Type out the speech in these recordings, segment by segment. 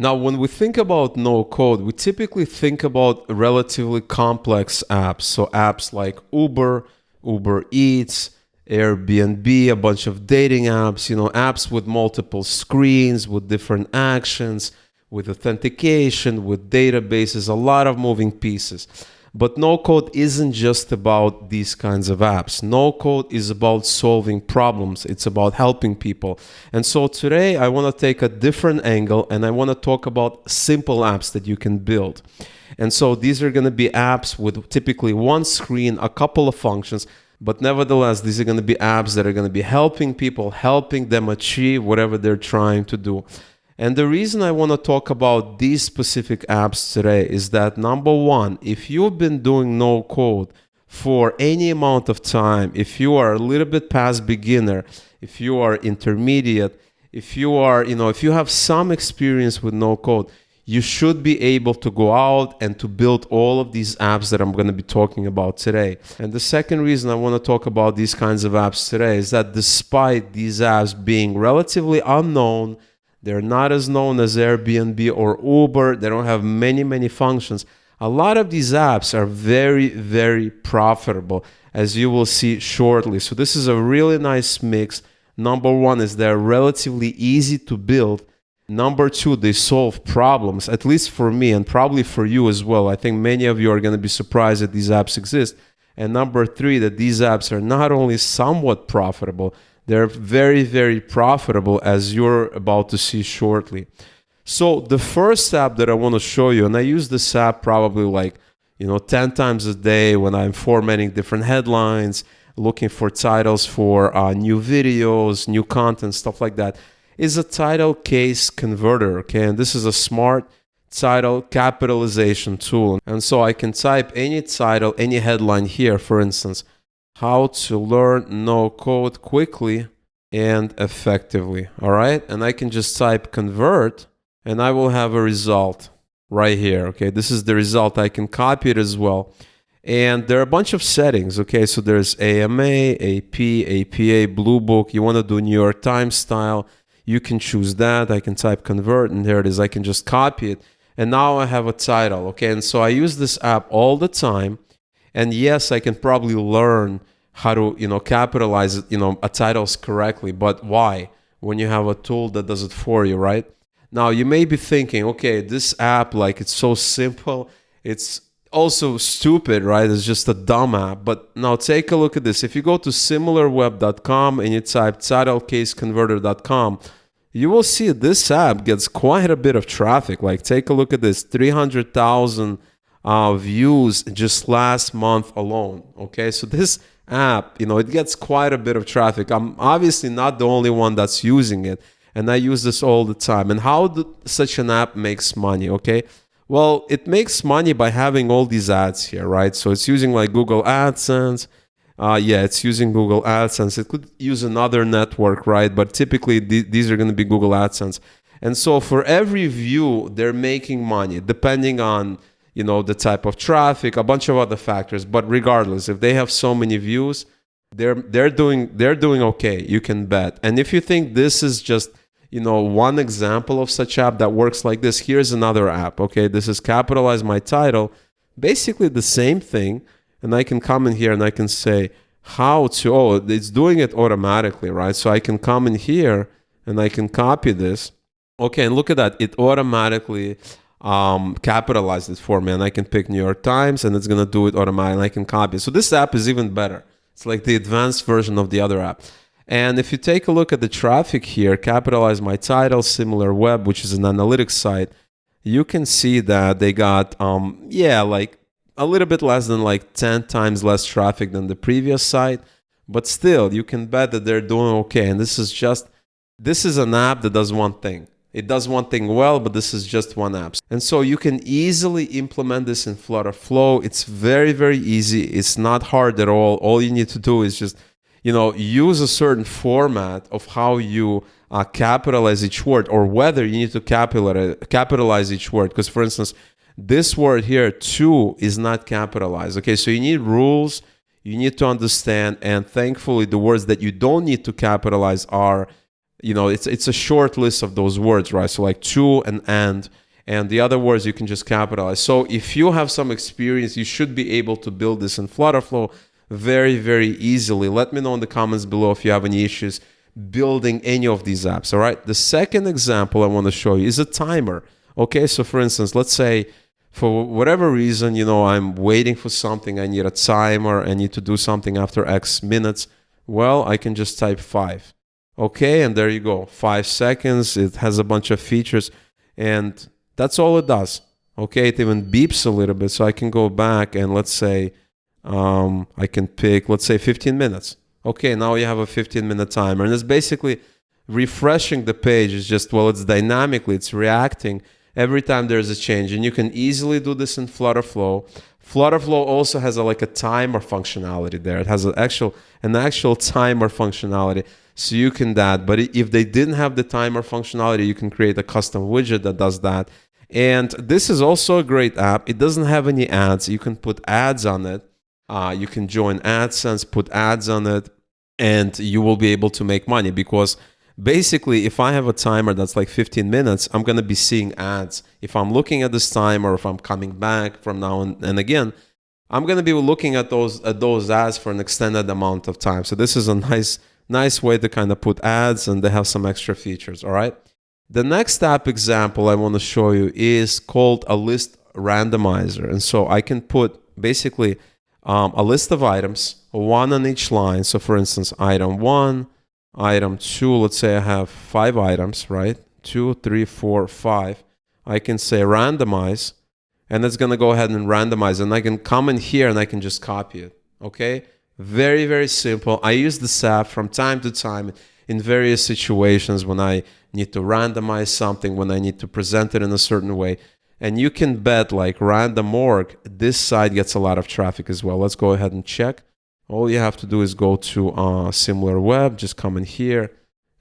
Now, when we think about no code, we typically think about relatively complex apps. So apps like Uber, Uber Eats, Airbnb, a bunch of dating apps, apps with multiple screens, with different actions, with authentication, with databases, a lot of moving pieces. But no code isn't just about these kinds of apps. No code is about solving problems. It's about helping people. And so today I want to take a different angle and I want to talk about simple apps that you can build. And so these are going to be apps with typically one screen, a couple of functions, but nevertheless, these are going to be apps that are going to be helping people, helping them achieve whatever they're trying to do. And the reason I want to talk about these specific apps today is that, number one, if you've been doing no code for any amount of time, if you are a little bit past beginner, if you are intermediate, if you are, if you have some experience with no code, you should be able to go out and to build all of these apps that I'm going to be talking about today. And the second reason I want to talk about these kinds of apps today is that despite these apps being relatively unknown, they're not as known as Airbnb or Uber. They don't have many functions. A lot of these apps are very profitable, as you will see shortly. So this is a really nice mix. Number one is they're relatively easy to build. Number two, they solve problems, at least for me and probably for you as well. I think many of you are going to be surprised that these apps exist. And number three, that these apps are not only somewhat profitable, they're very profitable, as you're about to see shortly. So the first app that I want to show you, and I use this app probably 10 times a day when I'm formatting different headlines, looking for titles for new videos, new content, stuff like that, is a title case converter, okay? And this is a smart title capitalization tool. And so I can type any title, any headline here, for instance, how to learn no code quickly and effectively, all right? And I can just type convert and I will have a result right here, okay? This is the result. I can copy it as well. And there are a bunch of settings, okay? So there's AMA, AP, APA, Blue Book. You want to do New York Times style. You can choose that. I can type convert and there it is. I can just copy it. And now I have a title, okay? And so I use this app all the time. And yes, I can probably learn how to, capitalize it, a titles correctly. But why? When you have a tool that does it for you, right? Now, you may be thinking, okay, this app, it's so simple. It's also stupid, right? It's just a dumb app. But now take a look at this. If you go to similarweb.com and you type titlecaseconverter.com, you will see this app gets quite a bit of traffic. Take a look at this, 300,000 views just last month alone. Okay, so this app, it gets quite a bit of traffic. I'm obviously not the only one that's using it, and I use this all the time. And how such an app makes money? Okay, well, it makes money by having all these ads here, right? So it's using Google AdSense. It's using Google AdSense. It could use another network, right? But typically these are going to be Google AdSense. And so for every view, they're making money depending on the type of traffic, a bunch of other factors. But regardless, if they have so many views, they're doing okay, you can bet. And if you think this is just one example of such app that works like this, here's another app. Okay, this is Capitalize My Title, basically the same thing. And I can come in here and I can say how to, it's doing it automatically, right? So I can come in here and I can copy this. Okay, and look at that, it automatically capitalized it for me, and I can pick New York Times and it's going to do it automatically, and I can copy it. So this app is even better. It's like the advanced version of the other app. And if you take a look at the traffic here, Capitalize My Title, Similar Web, which is an analytics site, you can see that they got a little bit less than 10 times less traffic than the previous site, but still you can bet that they're doing okay. And this is an app that does one thing. It does one thing well, but this is just one app. And so you can easily implement this in FlutterFlow. It's very easy. It's not hard at all. All you need to do is just, use a certain format of how you capitalize each word, or whether you need to capitalize each word. Because for instance, this word here, to, is not capitalized. Okay, so you need rules. You need to understand. And thankfully, the words that you don't need to capitalize are it's a short list of those words, right? So like to and the other words you can just capitalize. So if you have some experience, you should be able to build this in FlutterFlow very, very easily. Let me know in the comments below if you have any issues building any of these apps, all right? The second example I want to show you is a timer, okay? So for instance, let's say for whatever reason, I'm waiting for something, I need a timer, I need to do something after X minutes. Well, I can just type 5, okay? And there you go, 5 seconds. It has a bunch of features, and that's all it does, okay? It even beeps a little bit, so I can go back and let's say, I can pick, let's say 15 minutes. Okay, now you have a 15-minute timer, and it's basically refreshing the page. It's just, well, it's dynamically, it's reacting every time there's a change, and you can easily do this in FlutterFlow. FlutterFlow also has like a timer functionality there. It has an actual timer functionality, so you can that. But if they didn't have the timer functionality, you can create a custom widget that does that. And this is also a great app. It doesn't have any ads. You can put ads on it. You can join AdSense, put ads on it, and you will be able to make money, because basically if I have a timer that's like 15 minutes, I'm going to be seeing ads. If I'm looking at this timer, if I'm coming back from now and again, I'm going to be looking at those ads for an extended amount of time. So this is a nice way to kind of put ads, and they have some extra features, all right? The next app example I want to show you is called a list randomizer. And so I can put basically a list of items, one on each line. So for instance, item 1, item 2, let's say I have 5 items, right? 2, 3, 4, 5. I can say randomize, and it's going to go ahead and randomize, and I can come in here and I can just copy it, okay? Very, very simple. I use this app from time to time in various situations when I need to randomize something, when I need to present it in a certain way. And you can bet, like random.org, this site gets a lot of traffic as well. Let's go ahead and check. All you have to do is go to SimilarWeb, just come in here,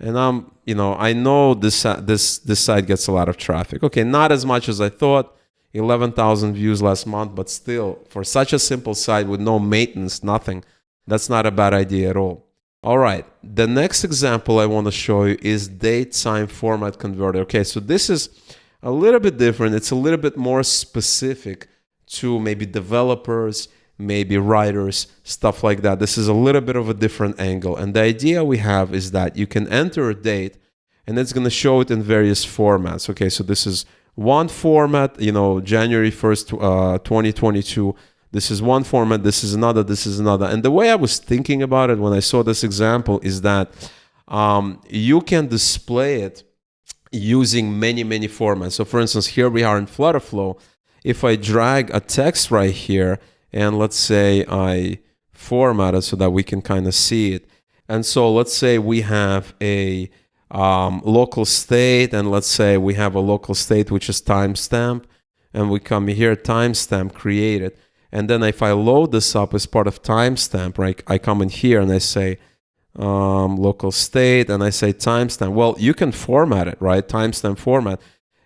and I know this site gets a lot of traffic. Okay, not as much as I thought. 11,000 views last month, but still, for such a simple site with no maintenance, nothing, that's not a bad idea at all. All right, the next example I want to show you is date-time format converter. Okay, so this is a little bit different. It's a little bit more specific to maybe developers, maybe writers, stuff like that. This is a little bit of a different angle. And the idea we have is that you can enter a date, and it's going to show it in various formats. Okay, so this is one format, January 1st, 2022. This is one format, this is another, this is another. And the way I was thinking about it when I saw this example is that you can display it using many formats. So for instance, here we are in FlutterFlow. If I drag a text right here, and let's say I format it so that we can kind of see it. And so let's say we have a local state, and let's say we have a local state which is timestamp, and we come here, timestamp created. And then if I load this up as part of timestamp, right, I come in here and I say local state, and I say timestamp. Well, you can format it, right? Timestamp format.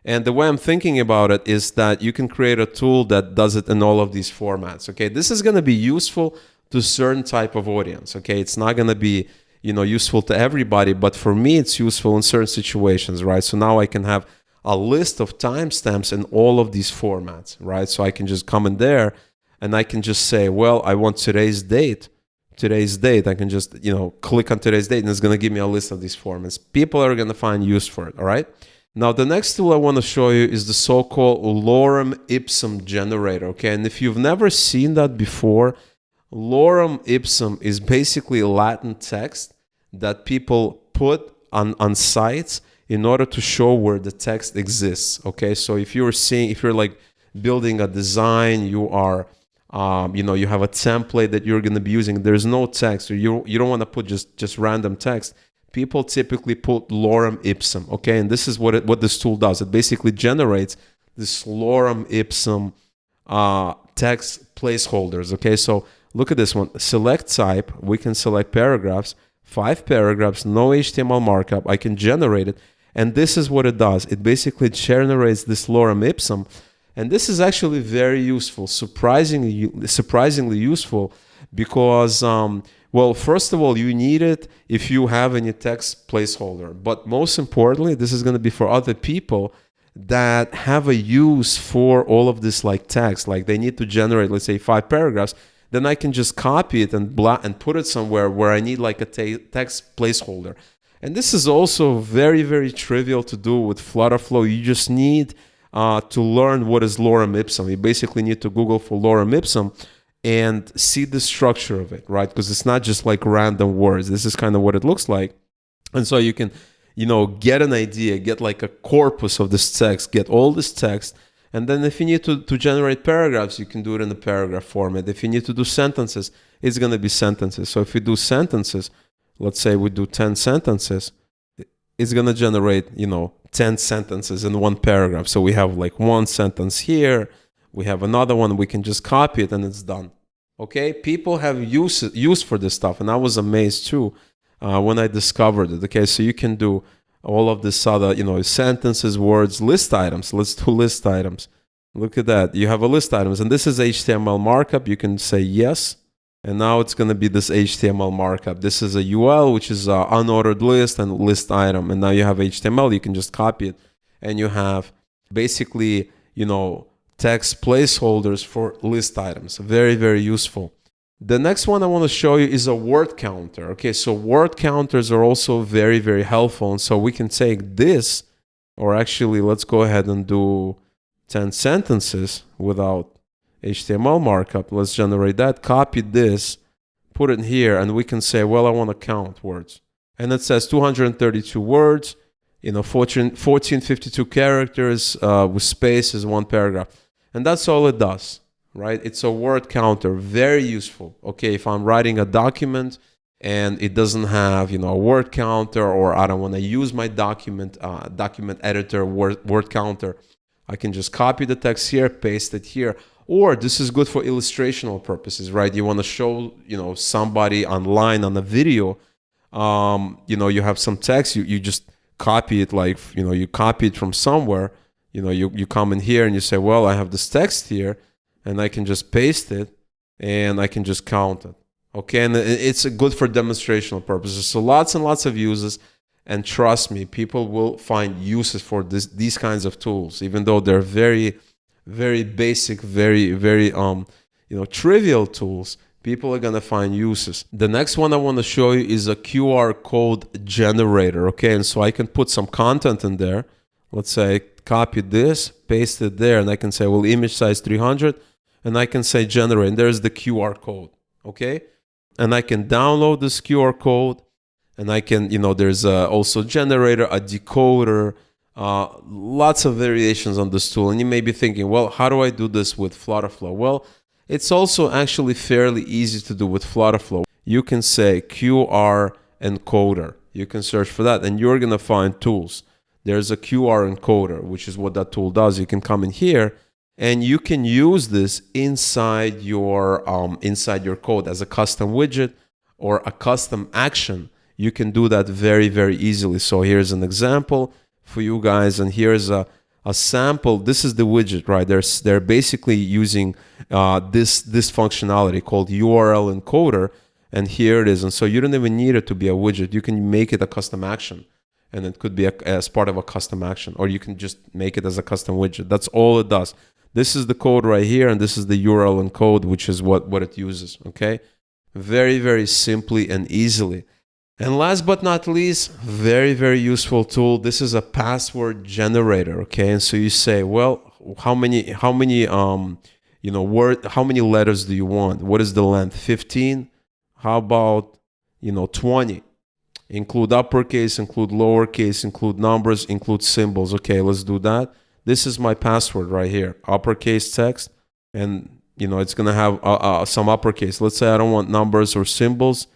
And the way I'm thinking about it is that you can create a tool that does it in all of these formats. Okay, this is going to be useful to a certain type of audience. Okay, it's not going to be useful to everybody, but for me, it's useful in certain situations, right? So now I can have a list of timestamps in all of these formats, right? So I can just come in there and I can just say, well, I want today's date. I can just, click on today's date, and it's going to give me a list of these formats. People are going to find use for it, all right? Now, the next tool I want to show you is the so-called LoremIPsum Generator, okay? And if you've never seen that before, LoremIPsum is basically Latin text that people put on sites in order to show where the text exists, okay? So if you're like building a design, you are you have a template that you're going to be using, there's no text, or you don't want to put just random text, people typically put LoremIPsum, okay? And this is what this tool does. It basically generates this LoremIPsum text placeholders, okay? So look at this one. Select type. We can select paragraphs, 5 paragraphs, no HTML markup. I can generate it. And this is what it does. It basically generates this LoremIPsum. And this is actually very useful, surprisingly useful, because Well, first of all, you need it if you have any text placeholder. But most importantly, this is going to be for other people that have a use for all of this like text. Like they need to generate, let's say, 5 paragraphs. Then I can just copy it and put it somewhere where I need like a text placeholder. And this is also very, very trivial to do with FlutterFlow. You just need to learn what is LoremIPsum. You basically need to Google for LoremIPsum and see the structure of it, right? Because it's not just like random words. This is kind of what it looks like. And so you can, get an idea, get like a corpus of this text, get all this text. And then if you need to generate paragraphs, you can do it in the paragraph format. If you need to do sentences, it's going to be sentences. So if you do sentences, let's say we do 10 sentences, it's going to generate, 10 sentences in one paragraph. So we have like one sentence here. We have another one. We can just copy it and it's done. Okay? People have use for this stuff. And I was amazed too when I discovered it. Okay? So you can do all of this other, sentences, words, list items. Let's do list items. Look at that. You have a list items. And this is HTML markup. You can say yes. And now it's going to be this HTML markup. This is a UL, which is an unordered list and list item. And now you have HTML. You can just copy it. And you have basically, text placeholders for list items. Very, very useful. The next one I want to show you is a word counter. Okay, so word counters are also very, very helpful. And so we can take this, or actually, let's go ahead and do 10 sentences without HTML markup. Let's generate that, copy this, put it here, and we can say, well, I want to count words. And it says 232 words, 1452 characters with spaces, 1 paragraph. And that's all it does, right? It's a word counter, very useful. Okay, if I'm writing a document and it doesn't have, a word counter, or I don't want to use my document editor word counter, I can just copy the text here, paste it here. Or this is good for illustrational purposes, right? You want to show, somebody online on a video, you have some text, you just copy it like, you copy it from somewhere. You come in here and you say, well, I have this text here, and I can just paste it, and I can just count it. Okay, and it's good for demonstrational purposes. So lots and lots of uses, and trust me, people will find uses for these kinds of tools, even though they're very, very basic, very, very trivial tools. People are gonna find uses. The next one I want to show you is a QR code generator. Okay, and so I can put some content in there. Let's say copy this, paste it there, and I can say, well, image size 300, and I can say generate, and there's the QR code, okay? And I can download this QR code, and I can, there's also generator, a decoder, lots of variations on this tool. And you may be thinking, well, how do I do this with FlutterFlow? Well, it's also actually fairly easy to do with FlutterFlow. You can say QR encoder. You can search for that, and you're going to find tools. There's a QR encoder, which is what that tool does. You can come in here, and you can use this inside your code as a custom widget or a custom action. You can do that very, very easily. So here's an example for you guys, and here's a sample. This is the widget, right? They're basically using this functionality called URL encoder, and here it is. And so you don't even need it to be a widget. You can make it a custom action. And it could be as part of a custom action, or you can just make it as a custom widget. That's all it does. This is the code right here, and this is the URL encode, which is what it uses, okay? Very, very simply and easily. And last but not least, very, very useful tool. This is a password generator, okay? And so you say, well, how many letters do you want? What is the length? 15? How about, 20? Include uppercase, include lowercase, include numbers, include symbols. Okay, let's do that. This is my password right here, uppercase text, and it's gonna have some uppercase. Let's say I don't want numbers or symbols.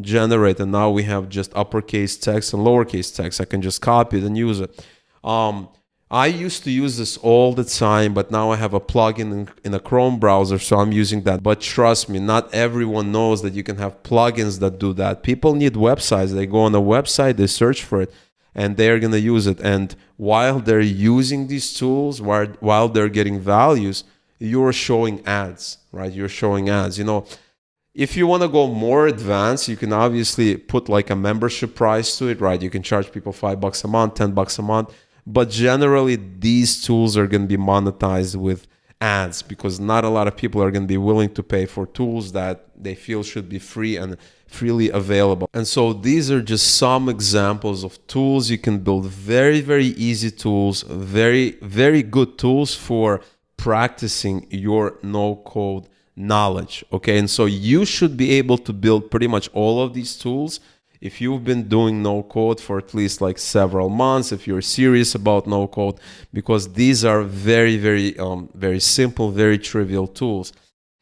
Generate, and now we have just uppercase text and lowercase text. I can just copy it and use it. I used to use this all the time, but now I have a plugin in a Chrome browser, so I'm using that. But trust me, not everyone knows that you can have plugins that do that. People need websites. They go on a website, they search for it, and they're going to use it. And while they're using these tools, while they're getting values, you're showing ads, right? You're showing ads. If you want to go more advanced, you can obviously put like a membership price to it, right? You can charge people $5 a month, $10 a month. But generally, these tools are going to be monetized with ads because not a lot of people are going to be willing to pay for tools that they feel should be free and freely available. And so these are just some examples of tools you can build. Very, very easy tools, very, very good tools for practicing your no-code knowledge. Okay, and so you should be able to build pretty much all of these tools if you've been doing no code for at least like several months, if you're serious about no code, because these are very, very simple, very trivial tools,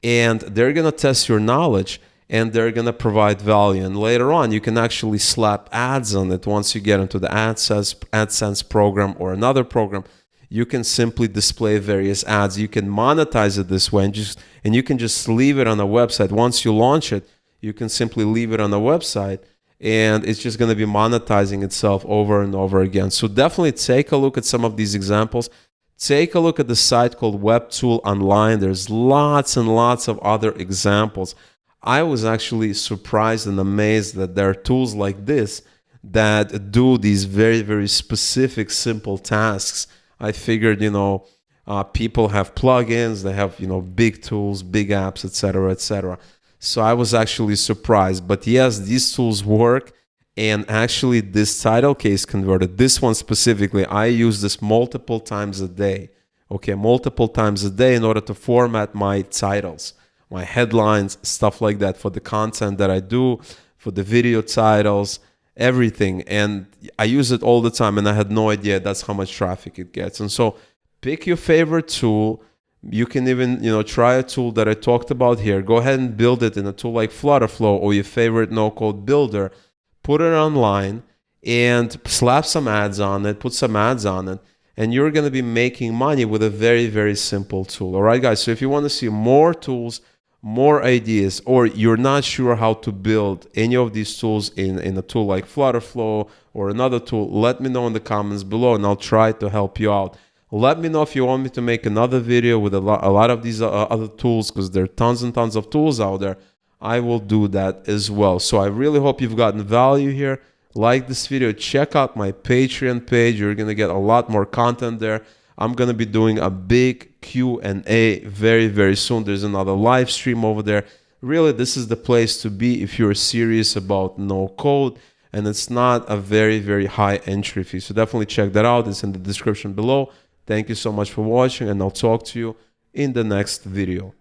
and they're gonna test your knowledge and they're gonna provide value. And later on, you can actually slap ads on it. Once you get into the AdSense program or another program, you can simply display various ads. You can monetize it this way, and you can just leave it on a website. Once you launch it, you can simply leave it on a website, and it's just going to be monetizing itself over and over again. So definitely take a look at some of these examples. Take a look at the site called WebTool Online. There's lots and lots of other examples. I was actually surprised and amazed that there are tools like this that do these very, very specific, simple tasks. I figured, people have plugins, they have, big tools, big apps, etc., etc. So I was actually surprised. But yes, these tools work. And actually, this title case converter, this one specifically, I use this multiple times a day. Okay, multiple times a day in order to format my titles, my headlines, stuff like that for the content that I do, for the video titles, everything. And I use it all the time, and I had no idea that's how much traffic it gets. And so pick your favorite tool. You can even, try a tool that I talked about here. Go ahead and build it in a tool like FlutterFlow or your favorite no-code builder. Put it online and slap some ads on it, put some ads on it, and you're going to be making money with a very, very simple tool. All right, guys? So if you want to see more tools, more ideas, or you're not sure how to build any of these tools in a tool like FlutterFlow or another tool, let me know in the comments below, and I'll try to help you out. Let me know if you want me to make another video with a lot of these other tools, because there are tons and tons of tools out there. I will do that as well. So I really hope you've gotten value here. Like this video, check out my Patreon page. You're going to get a lot more content there. I'm going to be doing a big Q&A very, very soon. There's another live stream over there. Really, this is the place to be if you're serious about no code, and it's not a very, very high entry fee. So definitely check that out. It's in the description below. Thank you so much for watching, and I'll talk to you in the next video.